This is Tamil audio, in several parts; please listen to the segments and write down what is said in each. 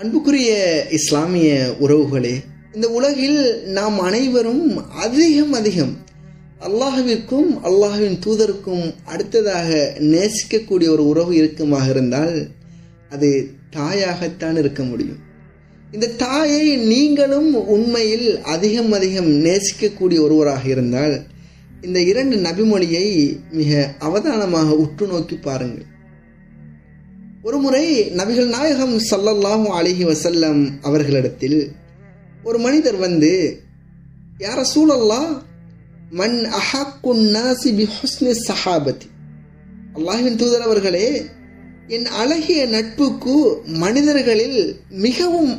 அன்புக்குரிய இஸ்லாமிய உறவுகளே, இந்த உலகில் நாம் அனைவரும் அதிகம் அல்லாஹ்விற்கும் அல்லாஹ்வின் தூதருக்கும் அடுத்ததாக நேசிக்கக்கூடிய ஒரு உறவு இருக்குமாக இருந்தால் அது தாயாகத்தான் இருக்க முடியும். இந்த தாயை நீங்களும் உண்மையில் அதிகம் நேசிக்கக்கூடிய ஒருவராக இருந்தால் இந்த 2 நபிமொழியை மிக அவதானமாக உற்று நோக்கி பாருங்கள். ஒருமுறை நபிகள் நாயகம் ஸல்லல்லாஹு அலைஹி வஸல்லம் அவர்களிடத்தில் ஒரு மனிதர் வந்து, யா ரசூலல்லாஹ், மன் அஹக்குன் நாஸி பிஹுஸ்னி ஸஹாபதி, அல்லாஹ்வின் தூதர் அவர்களே, என் அழகிய நட்புக்கு மனிதர்களில் மிகவும்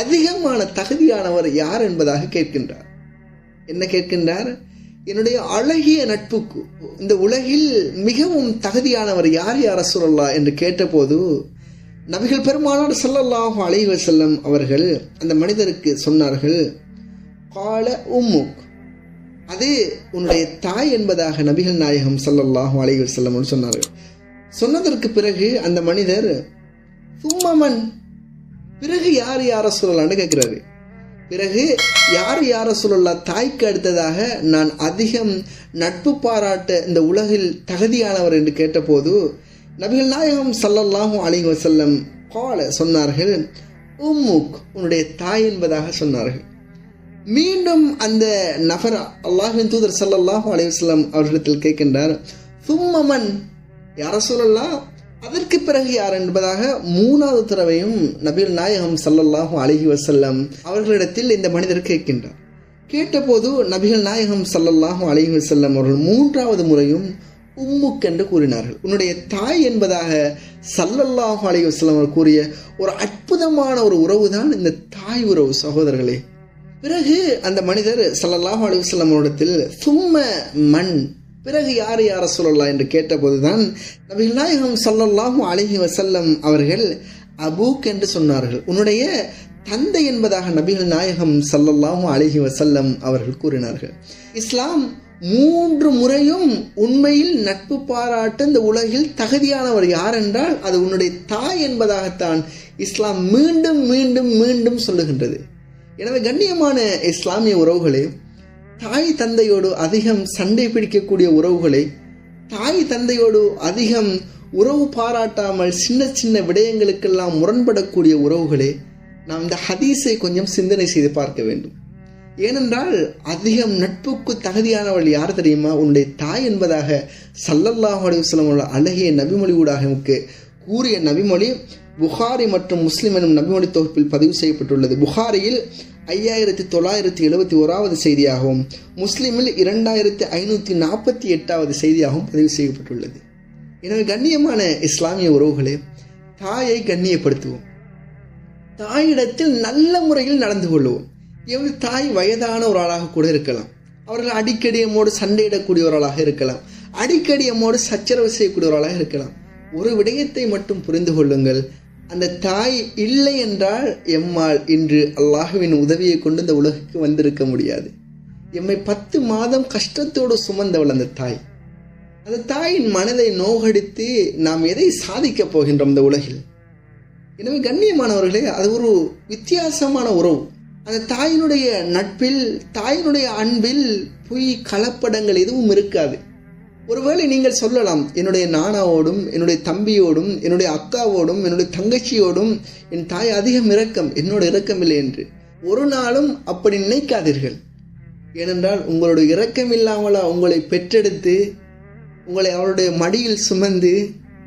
அதிகமான தகுதியானவர் யார் என்பதாக கேட்கின்றார். என்ன கேட்கின்றார்? என்னுடைய அழகிய நட்புக்கு இந்த உலகில் மிகவும் தகுதியானவர் யார் யா ரசூலல்லாஹ் என்று கேட்டபோது நபிகள் பெருமானார் ஸல்லல்லாஹு அலைஹி வஸல்லம் அவர்கள் அந்த மனிதருக்கு சொன்னார்கள், கால உம்முக், அது உன்னுடைய தாய் என்பதாக நபிகள் நாயகம் ஸல்லல்லாஹு அலைஹி வஸல்லம் சொன்னார்கள். சொன்னதற்கு பிறகு அந்த மனிதர், சும்மமன், பிறகு யார் யா ரசூலல்லாஹ்னு கேட்கிறாரு. பிறகு யார் யா ரசூலல்லாஹ், தாய்க்கு அடுத்ததாக நான் அதிகம் நட்பு பாராட்ட இந்த உலகில் தகுதியானவர் என்று கேட்டபோது நபிகள் நாயகம் ஸல்லல்லாஹு அலைஹி வஸல்லம் சொன்னார்கள், உம்முக், உன்னுடைய தாய் என்பதாக சொன்னார்கள். மீண்டும் அந்த நபர் அல்லாஹ்வின் தூதர் ஸல்லல்லாஹு அலைஹி வஸல்லம் அவர்களிடத்தில் கேட்கின்றார், சும்மமன், யா ரசூலல்லாஹ், அதற்கு பிறகு யார் என்பதாக 3வது தடவையும் நபிகள் நாயகம் ஸல்லல்லாஹு அலைஹி வஸல்லம் அவர்களிடத்தில் இந்த மனிதர் கேட்கின்றார். கேட்டபோது நபிகள் நாயகம் ஸல்லல்லாஹு அலைஹி வஸல்லம் அவர்கள் 3வது முறையும் உம்முக் என்று கூறினார்கள். உன்னுடைய தாய் என்பதாக ஸல்லல்லாஹு அலைஹி வஸல்லம் அவர்கள் கூறிய ஒரு அற்புதமான ஒரு உறவு தான் இந்த தாய் உறவு. சகோதரர்களே, பிறகு அந்த மனிதர் ஸல்லல்லாஹு அலைஹி வஸல்லம் அவரிடத்தில் சும்ம மன், பிறகு யார் யா ரசூலல்லாஹ் என்று கேட்டபோதுதான் நபிகள் நாயகம் ஸல்லல்லாஹு அலைஹி வஸல்லம் அவர்கள் அபூக் என்று சொன்னார்கள். உன்னுடைய தந்தை என்பதாக நபிகள் நாயகம் ஸல்லல்லாஹு அலைஹி வஸல்லம் அவர்கள் கூறினார்கள். இஸ்லாம் 3 முறையும் உண்மையில் நட்பு பாராட்ட இந்த உலகில் தகுதியானவர் யார் என்றால் அது உன்னுடைய தாய் என்பதாகத்தான் இஸ்லாம் மீண்டும் சொல்லுகின்றது. எனவே கண்ணியமான இஸ்லாமிய உறவுகளே, தாய் தந்தையோடு அதிகம் சண்டை பிடிக்கக்கூடிய உறவுகளை, தாய் தந்தையோடு அதிகம் உறவு பாராட்டாமல் சின்ன விடயங்களுக்கெல்லாம் முரண்படக்கூடிய உறவுகளே, நாம் இந்த ஹதீஸை கொஞ்சம் சிந்தனை செய்து பார்க்க வேண்டும். ஏனென்றால் அதிகம் நட்புக்கு தகுதியானவள் யார் தெரியுமா? உன்னுடைய தாய் என்பதாக ஸல்லல்லாஹு அலைஹி வஸல்லம் அழகிய நபிமொழி ஊடாக நமக்கு கூறிய நபிமொழி புகாரி மற்றும் முஸ்லிம் எனும் நபிமொழி தொகுப்பில் பதிவு செய்யப்பட்டுள்ளது. புகாரியில் 5971வது செய்தியாகவும் முஸ்லிமில் 2548வது செய்தியாகவும் பதிவு செய்யப்பட்டுள்ளது. எனவே கண்ணியமான இஸ்லாமிய உறவுகளே, தாயை கண்ணியப்படுத்துவோம், தாயிடத்தில் நல்ல முறையில் நடந்து கொள்வோம். எவ்வளவு தாய் வயதான ஒரு ஆளாக கூட இருக்கலாம், அவர்கள் அடிக்கடி நம்மோடு சண்டையிடக்கூடியவர்களாக இருக்கலாம், அடிக்கடி நம்மோடு சச்சரவு செய்யக்கூடியவர்களாக இருக்கலாம். ஒரு விடயத்தை மட்டும் புரிந்து கொள்ளுங்கள், அந்த தாய் இல்லை என்றால் எம்மால் இன்று அல்லாஹ்வின் உதவியை கொண்டு இந்த உலகுக்கு வந்திருக்க முடியாது. எம்மை 10 மாதம் கஷ்டத்தோடு சுமந்தவள் அந்த தாய். அந்த தாயின் மனதை நோகடித்து நாம் எதை சாதிக்கப் போகின்றோம் இந்த உலகில்? எனவே கண்ணியமானவர்களே, அது ஒரு வித்தியாசமான உறவு. அந்த தாயினுடைய நட்பில், தாயினுடைய அன்பில் பொய் கலப்படங்கள் எதுவும் இருக்காது. ஒருவேளை நீங்கள் சொல்லலாம், என்னுடைய நானாவோடும் என்னுடைய தம்பியோடும் என்னுடைய அக்காவோடும் என்னுடைய தங்கச்சியோடும் என் தாய் அதிகம் இரக்கம், என்னோட இரக்கம் இல்லை என்று. ஒரு நாளும் அப்படி நினைக்காதீர்கள். ஏனென்றால் உங்களுடைய இரக்கம் இல்லாமலா உங்களை பெற்றெடுத்து உங்களை அவருடைய மடியில் சுமந்து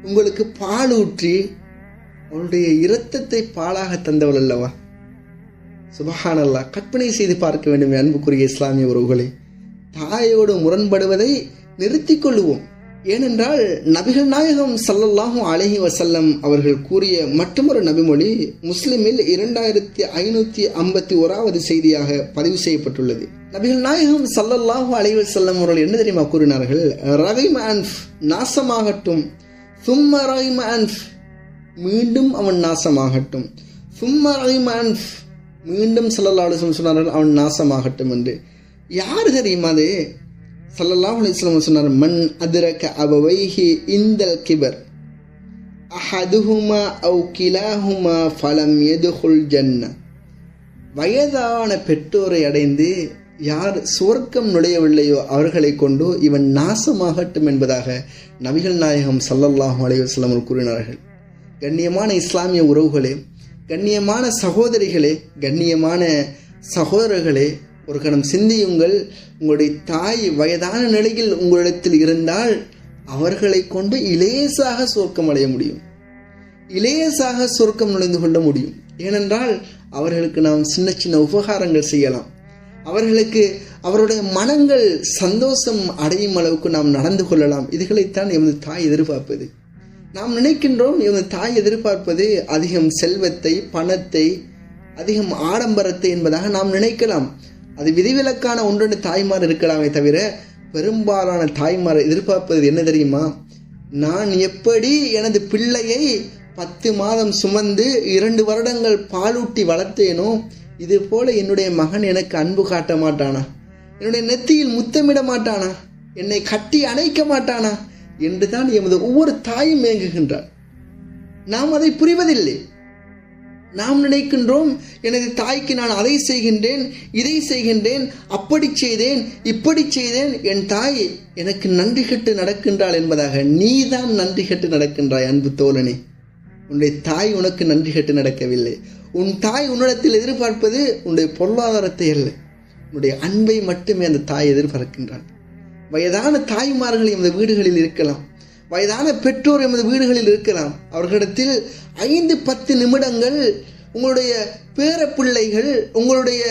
உங்களுக்கு பால் ஊற்றி அவருடைய இரத்தத்தை பாலாக தந்தவள் அல்லவா? சுபஹானல்லாஹ். கற்பனை செய்து பார்க்க வேண்டும் அன்புக்குரிய இஸ்லாமிய உறவுகளே. தாயோடு முரண்படுவதை நிறுத்திக் கொள்ளுவோம். ஏனென்றால் நபிகள் நாயகம் ஸல்லல்லாஹு அலைஹி வஸல்லம் அவர்கள் கூறிய மற்றொரு நபிமொழி முஸ்லிமில் 2551வது செய்தியாக பதிவு செய்யப்பட்டுள்ளது. நபிகள் நாயகம் ஸல்லல்லாஹு அலைஹி வஸல்லம் அவர்கள் என்ன தெரியுமா கூறினார்கள்? ரகிம அன்ஃப், நாசமாகட்டும். சும்ம ரகிம அன்ஃப், மீண்டும் அவன் நாசமாகட்டும். சும்ம ரகிம அன்ஃப், மீண்டும் ஸல்லல்லாஹு அலைஹி வஸல்லம் சொன்னார்கள் அவன் நாசமாகட்டும் என்று. யார் தெரியுமா அது? ஸல்லல்லாஹு அலைஹி வஸல்லம் சொன்னார், மன் அத்ரக அபவைஹி இந்தல் கிபர், அஹதுஹுமா அவ் கிலாஹுமா ஃபலம் யதுகுல் ஜன்ன. வயதான பெற்றோரை அடைந்து யார் சுவர்க்கம் நுழையவில்லையோ அவர்களை கொண்டு இவன் நாசமாகட்டும் என்பதாக நபிகள் நாயகம் ஸல்லல்லாஹு அலைஹி வஸல்லம் கூறினார்கள். கண்ணியமான இஸ்லாமிய உறவுகளே, கண்ணியமான சகோதரிகளே, கண்ணியமான சகோதரர்களே, ஒரு கணம் சிந்தியுங்கள். உங்களுடைய தாய் வயதான நிலையில் உங்களிடத்தில் இருந்தால் அவர்களை கொண்டு இலேசாக சொர்க்கம் அடைய முடியும், இலேசாக சொர்க்கம் நுழைந்து கொள்ள முடியும். ஏனென்றால் அவர்களுக்கு நாம் சின்ன சின்ன உபகாரங்கள் செய்யலாம், அவர்களுக்கு அவருடைய மனங்கள் சந்தோஷம் அடையும் அளவுக்கு நாம் நடந்து கொள்ளலாம். இதுகளைத்தான் எமது தாய் எதிர்பார்ப்பது. நாம் நினைக்கின்றோம் எமது தாய் எதிர்பார்ப்பது அதிகம் செல்வத்தை, பணத்தை, அதிகம் ஆடம்பரத்தை என்பதாக நாம் நினைக்கலாம். அது விதிவிலக்கான ஒன்றொன்று தாய்மார் இருக்கலாமே தவிர பெரும்பாலான தாய்மார் எதிர்பார்ப்பது என்ன தெரியுமா? நான் எப்படி எனது பிள்ளையை 10 மாதம் சுமந்து 2 வருடங்கள் பாலூட்டி வளர்த்தேனோ இது போல என்னுடைய மகன் எனக்கு அன்பு காட்ட மாட்டானா? என்னுடைய நெத்தியில் முத்தமிட மாட்டானா? என்னை கட்டி அணைக்க மாட்டானா என்றுதான் எமது ஒவ்வொரு தாயும் ஏங்குகின்றார். நாம் அதை புரிவதில்லை. நாம் நினைக்கின்றோம் எனது தாய்க்கு நான் அதை செய்கின்றேன், இதை செய்கின்றேன், அப்படி செய்தேன், இப்படி செய்தேன், என் தாய் எனக்கு நன்றி கெட்டு நடக்கின்றாள் என்பதாக. நீதான் நன்றி கெட்டு நடக்கின்றாய் அன்பு தோழனே. உன்னுடைய தாய் உனக்கு நன்றி கெட்டு நடக்கவில்லை. உன் தாய் உன்னிடத்தில் எதிர்பார்ப்பது உன்னுடைய பொருளாதாரத்தை அல்ல, உன்னுடைய அன்பை மட்டுமே அந்த தாய் எதிர்பார்க்கின்றாள். வயதான தாய்மார்கள் எமது வீடுகளில் இருக்கலாம், வயதான பெற்றோர் எமது வீடுகளில் இருக்கலாம். அவர்களிடத்தில் 5-10 நிமிடங்கள் உங்களுடைய பேர பிள்ளைகள், உங்களுடைய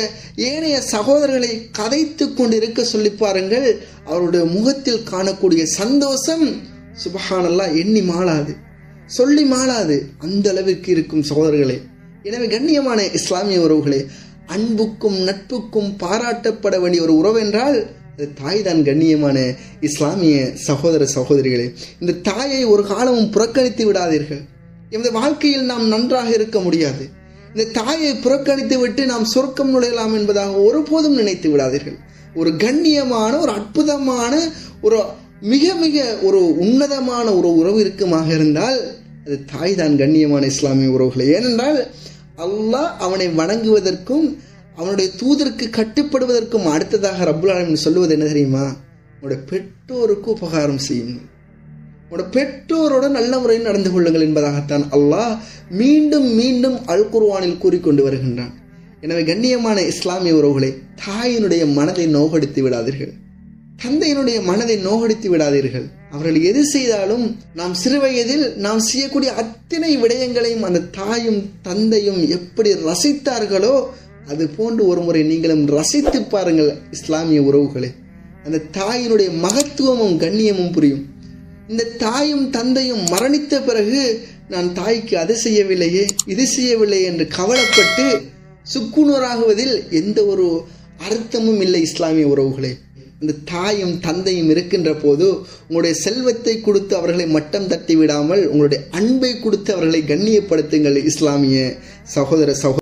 ஏனைய சகோதரர்களை கதைத்து கொண்டு இருக்க சொல்லி பாருங்கள். அவருடைய முகத்தில் காணக்கூடிய சந்தோஷம் சுப்ஹானல்லாஹ் எண்ணி மாளாது, சொல்லி மாளாது, அந்த அளவிற்கு இருக்கும் சகோதரர்களே. எனவே கண்ணியமான இஸ்லாமிய உறவுகளே, அன்புக்கும் நட்புக்கும் பாராட்டப்பட வேண்டிய ஒரு உறவு என்றால் அது தாய் தான். கண்ணியமான இஸ்லாமிய சகோதர சகோதரிகளே, இந்த தாயை ஒரு காலமும் புறக்கணித்து விடாதீர்கள். எமது வாழ்க்கையில் நாம் நன்றாக இருக்க முடியாது. இந்த தாயை புறக்கணித்து விட்டு நாம் சொர்க்கம் நுழையலாம் என்பதாக ஒருபோதும் நினைத்து விடாதீர்கள். ஒரு கண்ணியமான, ஒரு அற்புதமான, ஒரு மிக மிக ஒரு உன்னதமான ஒரு உறவு இருக்குமாக இருந்தால் அது தாய் தான். கண்ணியமான இஸ்லாமிய உறவுகளை, ஏனென்றால் அல்லாஹ் அவனை வணங்குவதற்கும் அவனுடைய தூதருக்கு கட்டுப்படுவதற்கும் அடுத்ததாக ரப்புல் ஆலமீன் சொல்லுவது என்ன தெரியுமா? உங்களுடைய பெற்றோருக்கு உபகாரம் செய்யுங்கள், உங்களுடைய பெற்றோரோட நல்ல முறையில் நடந்து கொள்ளுங்கள் என்பதாகத்தான் அல்லாஹ் மீண்டும் மீண்டும் அல் குர்ஆனில் கூறிக்கொண்டு வருகின்றான். எனவே கண்ணியமான இஸ்லாமிய உறவுகளை, தாயினுடைய மனதை நோகடித்து விடாதீர்கள், தந்தையினுடைய மனதை நோகடித்து விடாதீர்கள். அவர்கள் எது செய்தாலும் நாம் சிறுவயதில் நாம் செய்யக்கூடிய அத்தனை விடயங்களையும் அந்த தாயும் தந்தையும் எப்படி ரசித்தார்களோ அது போன்று ஒரு முறை நீங்களும் ரசித்து பாருங்கள் இஸ்லாமிய உறவுகளே. அந்த தாயினுடைய மகத்துவமும் கண்ணியமும் புரியும். இந்த தாயும் தந்தையும் மரணித்த பிறகு நான் தாய்க்கு அது செய்யவில்லையே, இது செய்யவில்லையே என்று கவலைப்பட்டு சுக்குநூறாகுவதில் எந்த ஒரு அர்த்தமும் இல்லை இஸ்லாமிய உறவுகளே. இந்த தாயும் தந்தையும் இருக்கின்ற போது உங்களுடைய செல்வத்தை கொடுத்து அவர்களை மட்டம் தட்டி விடாமல் உங்களுடைய அன்பை கொடுத்து அவர்களை கண்ணியப்படுத்துங்கள் இஸ்லாமிய சகோதர